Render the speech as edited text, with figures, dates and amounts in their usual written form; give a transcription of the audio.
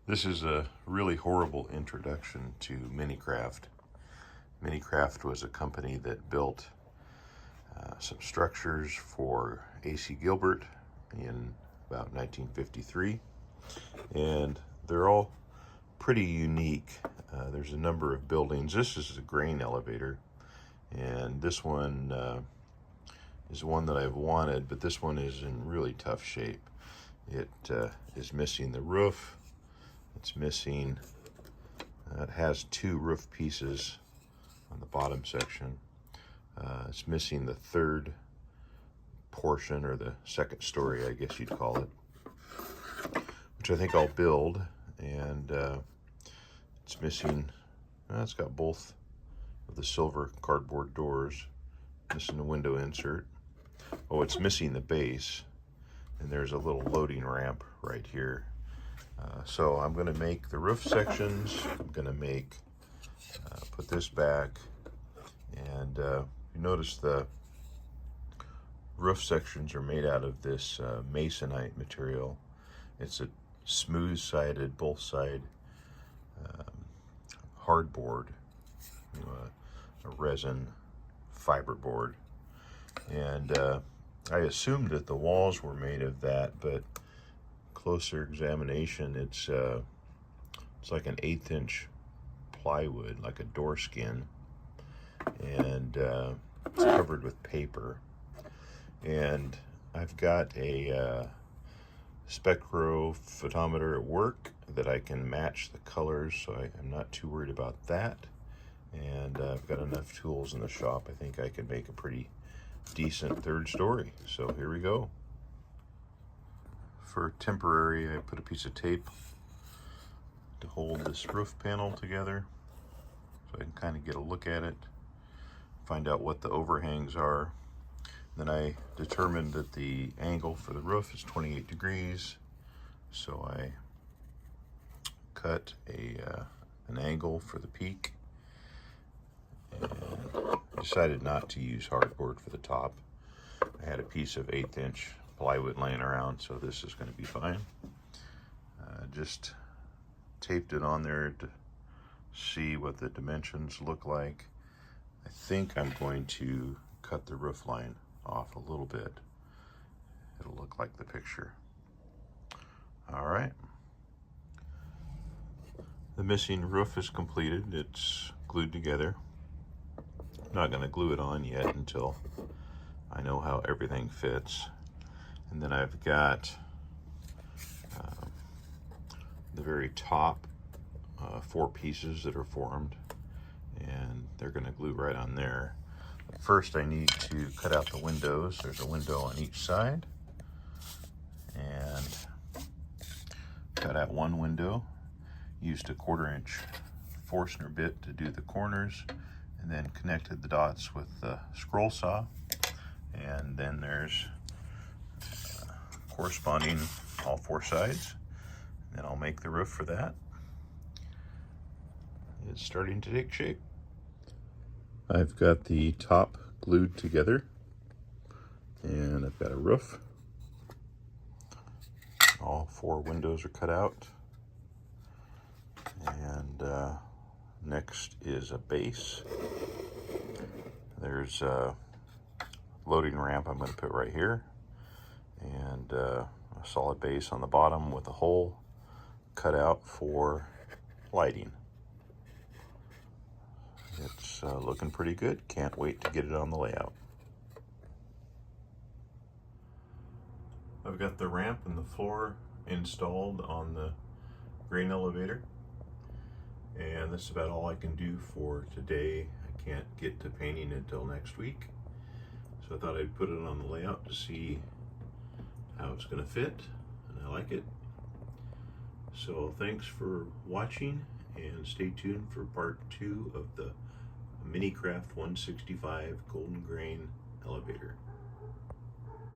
This is a really horrible introduction to Minicraft. Minicraft was a company that built some structures for A.C. Gilbert in about 1953, and they're all pretty unique. There's a number of buildings. This is a grain elevator, and this one is one that I've wanted, but this one is in really tough shape. It is missing the roof. It's missing, it has two roof pieces on the bottom section. It's missing the third portion, or the second story, I guess you'd call it, which I think I'll build. And it's missing, it's got both of the silver cardboard doors, missing the window insert. Oh, it's missing the base, and there's a little loading ramp right here. So I'm going to make the roof sections. I'm going to make, put this back, and you notice the roof sections are made out of this masonite material. It's a smooth-sided, both-side hardboard, a resin fiber board. And I assumed that the walls were made of that, but closer examination, it's like an 1/8 inch plywood, like a door skin, and it's covered with paper. And I've got a spectrophotometer at work that I can match the colors, so I'm not too worried about that. And I've got enough tools in the shop. I think I can make a pretty decent third story. So here we go. For temporary, I put a piece of tape to hold this roof panel together so I can kind of get a look at it, find out what the overhangs are. Then I determined that the angle for the roof is 28 degrees, so I cut an angle for the peak, and decided not to use hardboard for the top. I had a piece of 1/8 inch plywood laying around, so this is going to be fine. Just taped it on there to see what the dimensions look like. I think I'm going to cut the roof line off a little bit. It'll look like the picture. All right. The missing roof is completed. It's glued together. I'm not going to glue it on yet until I know how everything fits. And then I've got the very top 4 pieces that are formed, and they're going to glue right on there. First, I need to cut out the windows. There's a window on each side, and cut out one window. Used a 1/4 inch Forstner bit to do the corners, and then connected the dots with the scroll saw. And then there's corresponding all 4 sides. Then I'll make the roof for that. It's starting to take shape. I've got the top glued together, and I've got a roof. All 4 windows are cut out. And next is a base. There's a loading ramp I'm going to put right here, and a solid base on the bottom with a hole cut out for lighting. It's looking pretty good. Can't wait to get it on the layout. I've got the ramp and the floor installed on the grain elevator, and that's about all I can do for today. I can't get to painting until next week, so I thought I'd put it on the layout to see how it's going to fit, and I like it. So thanks for watching, and stay tuned for part 2 of the Minicraft 165 Golden Grain elevator.